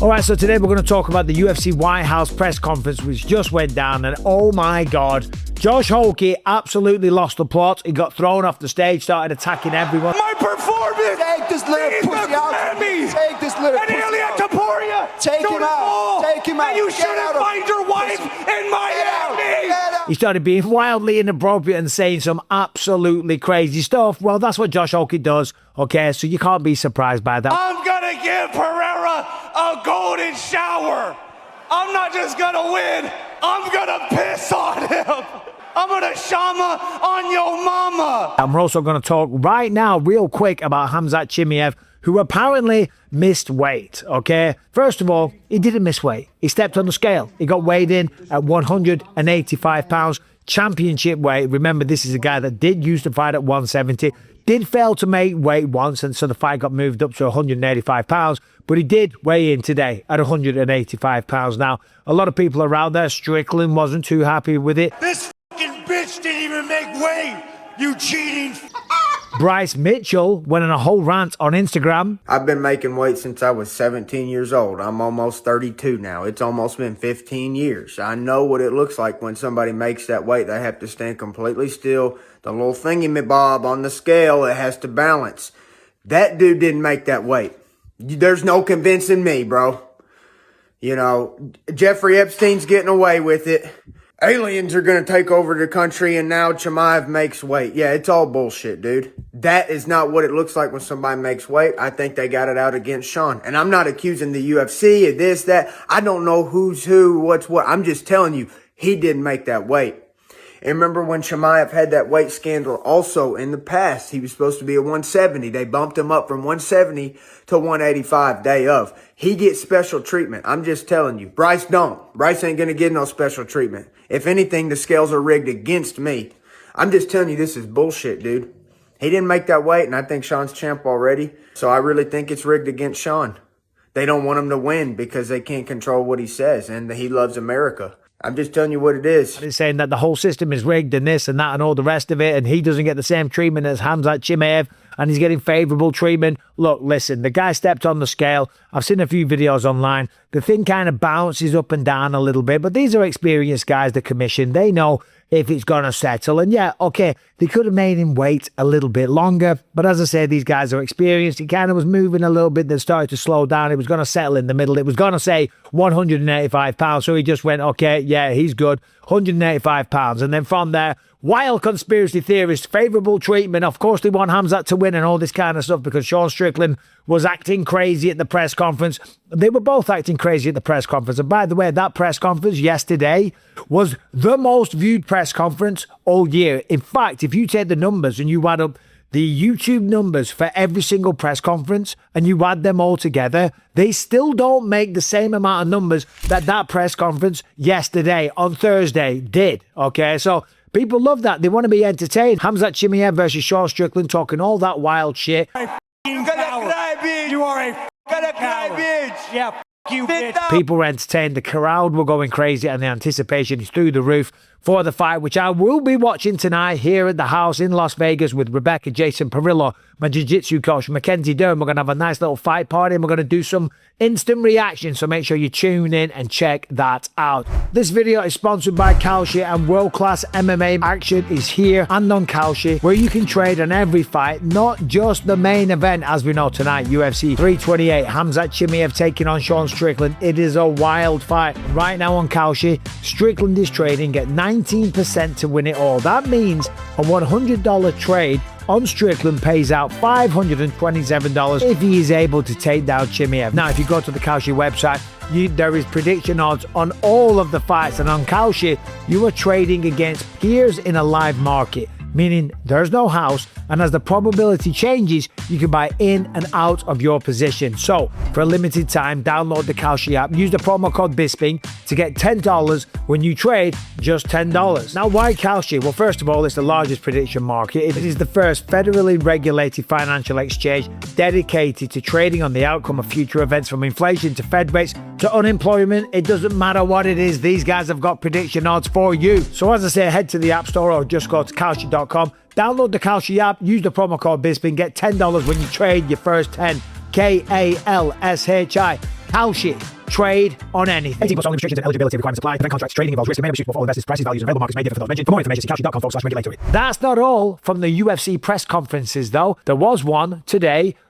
All right, so today we're going to talk about the UFC White House press conference, which just went down, and oh my God, Josh Hokit absolutely lost the plot. He got thrown off the stage, started attacking everyone. My performance! Take this little pussy out. Take this little pussy Ilia out. Topuria! Take him out. Take him out. And you shouldn't find your wife in Miami! He started being wildly inappropriate and saying some absolutely crazy stuff. Well, that's what Josh Hokit does, okay? So you can't be surprised by that. I'm gonna give Pereira a golden shower. I'm not just gonna win, I'm gonna piss on him. I'm gonna shama on your mama. And we're also going to talk right now, real quick, about Khamzat Chimaev, who apparently missed weight, okay? First of all, he didn't miss weight. He stepped on the scale. He got weighed in at 185 pounds, championship weight. Remember, this is a guy that did used to fight at 170, did fail to make weight once, and so the fight got moved up to 185 pounds, but he did weigh in today at 185 pounds. Now, a lot of people around there, Strickland wasn't too happy with it. This fucking bitch didn't even make weight, you cheating. Bryce Mitchell went on a whole rant on Instagram. I've been making weight since I was 17 years old. I'm almost 32 now. It's almost been 15 years. I know what it looks like when somebody makes that weight. They have to stand completely still. The little thingy-me-bob on the scale, it has to balance. That dude didn't make that weight. There's no convincing me, bro. You know, Jeffrey Epstein's getting away with it. Aliens are going to take over the country, and now Chimaev makes weight. Yeah, it's all bullshit, dude. That is not what it looks like when somebody makes weight. I think they got it out against Sean. And I'm not accusing the UFC of this, that. I don't know who's who, what's what. I'm just telling you, he didn't make that weight. And remember when Chimaev had that weight scandal also in the past, he was supposed to be at 170. They bumped him up from 170 to 185 day of. He gets special treatment. I'm just telling you. Bryce don't. Bryce ain't going to get no special treatment. If anything, the scales are rigged against me. I'm just telling you, this is bullshit, dude. He didn't make that weight, and I think Sean's champ already. So I really think it's rigged against Sean. They don't want him to win because they can't control what he says, and he loves America. I'm just telling you what it is. He's saying that the whole system is rigged and this and that and all the rest of it, and he doesn't get the same treatment as Khamzat Chimaev, and he's getting favourable treatment. Look, listen, the guy stepped on the scale. I've seen a few videos online. The thing kind of bounces up and down a little bit, but these are experienced guys, the commission. They know if it's going to settle. And yeah, okay, they could have made him wait a little bit longer. But as I say, these guys are experienced. He kind of was moving a little bit, then started to slow down. It was going to settle in the middle. It was going to say 185 pounds. So he just went, okay, yeah, he's good. 185 pounds. And then from there, wild conspiracy theorists, favourable treatment. Of course, they want Khamzat to win and all this kind of stuff because Sean Strickland was acting crazy at the press conference. They were both acting crazy at the press conference. And by the way, that press conference yesterday was the most viewed press conference all year. In fact, if you take the numbers and you add up the YouTube numbers for every single press conference and you add them all together, they still don't make the same amount of numbers that press conference yesterday on Thursday did. Okay, so people love that. They want to be entertained. Khamzat Chimaev versus Sean Strickland talking all that wild shit. You are a coward. Bitch. Yeah, you bitch. People were entertained. The crowd were going crazy and the anticipation is through the roof for the fight, which I will be watching tonight here at the house in Las Vegas with Rebecca, Jason Perillo, my jiu-jitsu coach, Mackenzie Durham. We're going to have a nice little fight party and we're going to do some instant reaction, so make sure you tune in and check that out. This video is sponsored by Kalshi, and world-class MMA action is here and on Kalshi, where you can trade on every fight, not just the main event. As we know tonight, UFC 328, Khamzat Chimaev taking on Sean Strickland. It is a wild fight. Right now on Kalshi, Strickland is trading at 19% to win it all. That means a $100 trade on Strickland pays out $527 if he is able to take down Chimaev. Now, if you go to the Kalshi website, there is prediction odds on all of the fights, and on Kalshi, you are trading against peers in a live market, meaning there's no house, and as the probability changes, you can buy in and out of your position. So, for a limited time, download the Kalshi app, use the promo code Bisping to get $10 when you trade just $10. Now, why Kalshi? Well, first of all, it's the largest prediction market. It is the first federally regulated financial exchange dedicated to trading on the outcome of future events, from inflation to Fed rates to unemployment. It doesn't matter what it is, these guys have got prediction odds for you. So as I say, head to the App Store or just go to Kalshi.com, download the Kalshi app, use the promo code Bisping, get $10 when you trade your first 10. Kalshi. Kalshi, trade on anything. 18+ only restrictions and eligibility requirements apply. Event contracts trading involves risk and may not be suitable for all investors. Prices, values, and available markets may differ for those mentioned. For more information, see kalshi.com/regulatory. That's not all from the UFC press conferences, though. There was one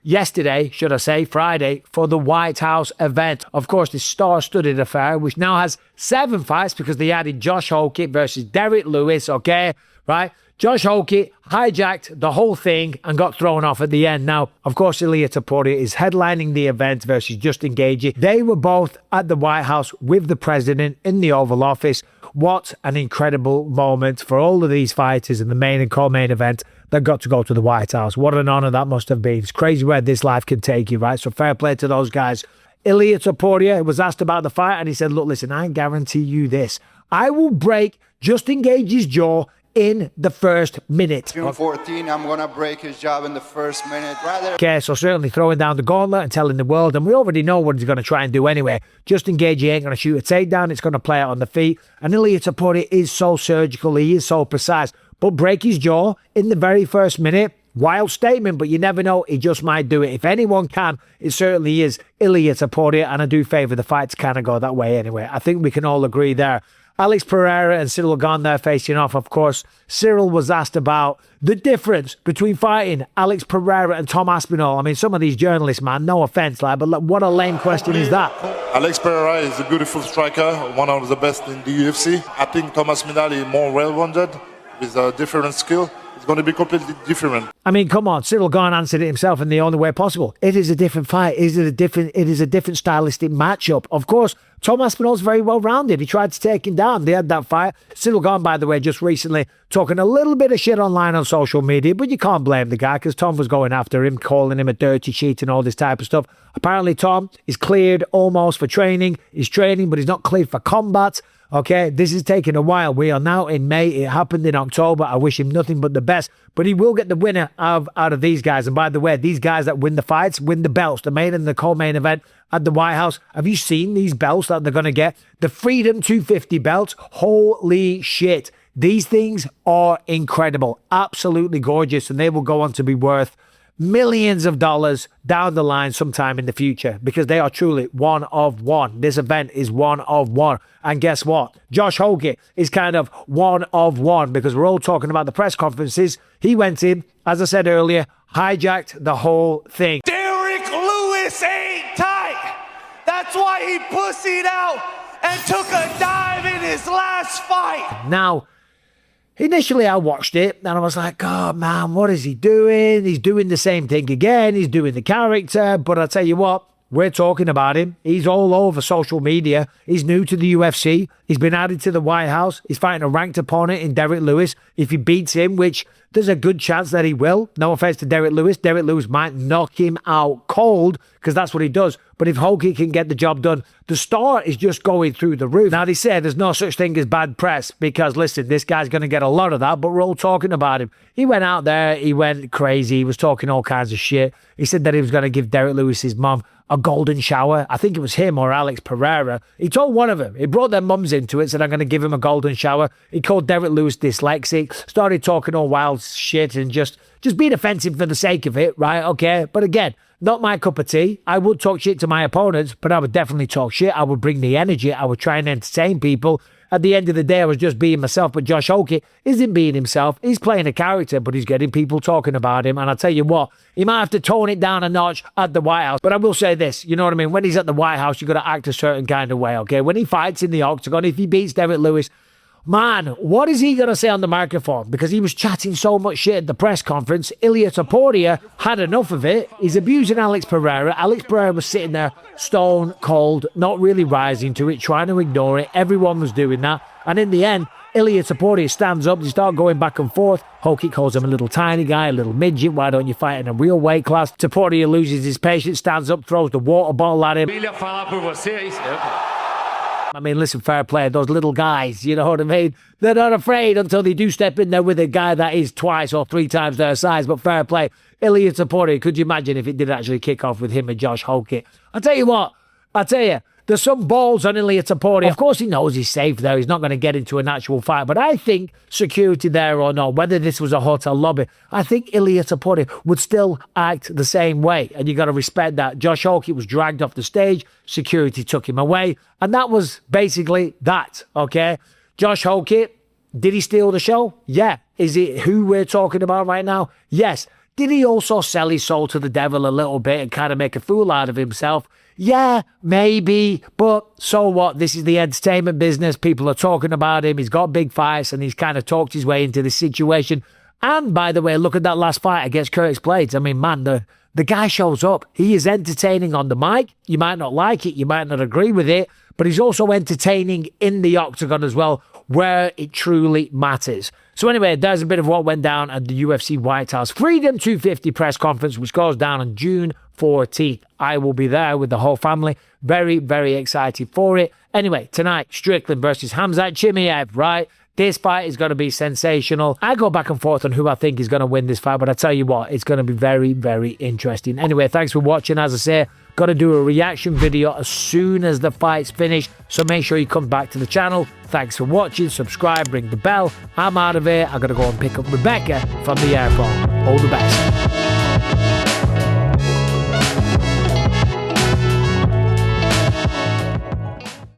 yesterday, should I say, Friday, for the White House event. Of course, this star-studded affair, which now has 7 fights because they added Josh Hokit versus Derrick Lewis, okay? Right? Josh Hokit hijacked the whole thing and got thrown off at the end. Now, of course, Ilia Topuria is headlining the event versus Justin Gaethje. They were both at the White House with the president in the Oval Office. What an incredible moment for all of these fighters in the main and co-main event that got to go to the White House. What an honor that must have been. It's crazy where this life can take you, right? So fair play to those guys. Ilia Topuria was asked about the fight and he said, look, listen, I guarantee you this. I will break Justin Gaethje's jaw in the first minute. June 14, I'm going to break his jaw in the first minute. Okay, so certainly throwing down the gauntlet and telling the world, and we already know what he's going to try and do anyway. Justin Gaethje ain't going to shoot a takedown. It's going to play out on the feet. And Ilia Topuria is so surgical. He is so precise. But break his jaw in the very first minute, wild statement, but you never know. He just might do it. If anyone can, it certainly is Ilia Topuria, and I do favour the fight to kind of go that way anyway. I think we can all agree there. Alex Pereira and Ciryl Gane there facing off, of course. Ciryl was asked about the difference between fighting Alex Pereira and Tom Aspinall. I mean, some of these journalists, man, no offense, like, but what a lame question is that? Alex Pereira is a beautiful striker, one of the best in the UFC. I think Tom Aspinall is more well-rounded with a different skill. It's going to be completely different. I mean, come on, Ciryl Gane answered it himself in the only way possible. It is a different fight. It is a different stylistic matchup. Of course, Tom Aspinall's very well-rounded. He tried to take him down. They had that fight. Ciryl Gane, by the way, just recently talking a little bit of shit online on social media, but you can't blame the guy because Tom was going after him, calling him a dirty cheat and all this type of stuff. Apparently, Tom is cleared almost for training. He's training, but he's not cleared for combat. Okay, this is taking a while. We are now in May. It happened in October. I wish him nothing but the best. But he will get the winner out of these guys. And by the way, these guys that win the fights win the belts. The main and the co-main event at the White House. Have you seen these belts that they're going to get? The Freedom 250 belts. Holy shit. These things are incredible. Absolutely gorgeous. And they will go on to be worth millions of dollars down the line sometime in the future because they are truly one of one. This event is one of one. And guess what? Josh Hokit is kind of one of one because we're all talking about the press conferences. He went in, as I said earlier, hijacked the whole thing. Derrick Lewis ain't tight. That's why he pussied out and took a dive in his last fight. Now, initially, I watched it and I was like, oh man, what is he doing? He's doing the same thing again. He's doing the character. But I'll tell you what, we're talking about him. He's all over social media. He's new to the UFC. He's been added to the White House. He's fighting a ranked opponent in Derrick Lewis. If he beats him, which there's a good chance that he will. No offense to Derrick Lewis might knock him out cold because that's what he does. But if Hokey can get the job done, the star is just going through the roof. Now, they say there's no such thing as bad press because, listen, this guy's going to get a lot of that, but we're all talking about him. He went out there, he went crazy, he was talking all kinds of shit. He said that he was going to give Derrick Lewis's mum a golden shower. I think it was him or Alex Pereira. He told one of them, he brought their mums into it, said, I'm going to give him a golden shower. He called Derrick Lewis dyslexic, started talking all wild shit and just being offensive for the sake of it, right? Okay, but again, not my cup of tea. I would talk shit to my opponents, but I would definitely talk shit. I would bring the energy. I would try and entertain people. At the end of the day, I was just being myself, but Josh Hokit isn't being himself. He's playing a character, but he's getting people talking about him. And I'll tell you what, he might have to tone it down a notch at the White House. But I will say this, you know what I mean? When he's at the White House, you've got to act a certain kind of way, okay? When he fights in the octagon, if he beats Derrick Lewis, man, what is he going to say on the microphone? Because he was chatting so much shit at the press conference. Ilia Topuria had enough of it. He's abusing Alex Pereira. Alex Pereira was sitting there stone cold, not really rising to it, trying to ignore it. Everyone was doing that. And in the end, Ilia Topuria stands up. They start going back and forth. Hokey calls him a little tiny guy, a little midget. Why don't you fight in a real weight class? Topuria loses his patience, stands up, throws the water bottle at him. I mean, listen, fair play. Those little guys, you know what I mean? They're not afraid until they do step in there with a guy that is twice or three times their size. But fair play. Ilia Topuria, could you imagine if it did actually kick off with him and Josh Hokit? I'll tell you what. I'll tell you. There's some balls on Ilia Topuria. Of course, he knows he's safe there. He's not going to get into an actual fight. But I think security there or not, whether this was a hotel lobby, I think Ilia Topuria would still act the same way. And you got to respect that. Josh Hokit was dragged off the stage. Security took him away. And that was basically that, okay? Josh Hokit, did he steal the show? Yeah. Is it who we're talking about right now? Yes. Did he also sell his soul to the devil a little bit and kind of make a fool out of himself? Yeah, maybe, but so what? This is the entertainment business. People are talking about him. He's got big fights and he's kind of talked his way into this situation. And by the way, look at that last fight against Curtis Blades. I mean, man, the guy shows up. He is entertaining on the mic. You might not like it. You might not agree with it, but he's also entertaining in the octagon as well, where it truly matters. So anyway, there's a bit of what went down at the UFC White House Freedom 250 press conference, which goes down on June 14th. I will be there with the whole family. Very, very excited for it. Anyway, tonight, Strickland versus Khamzat Chimaev, right? This fight is going to be sensational. I go back and forth on who I think is going to win this fight, but I tell you what, it's going to be very, very interesting. Anyway, thanks for watching. As I say, got to do a reaction video as soon as the fight's finished, so make sure you come back to the channel. Thanks for watching. Subscribe, ring the bell. I'm out of here. I got to go and pick up Rebecca from the airport. All the best.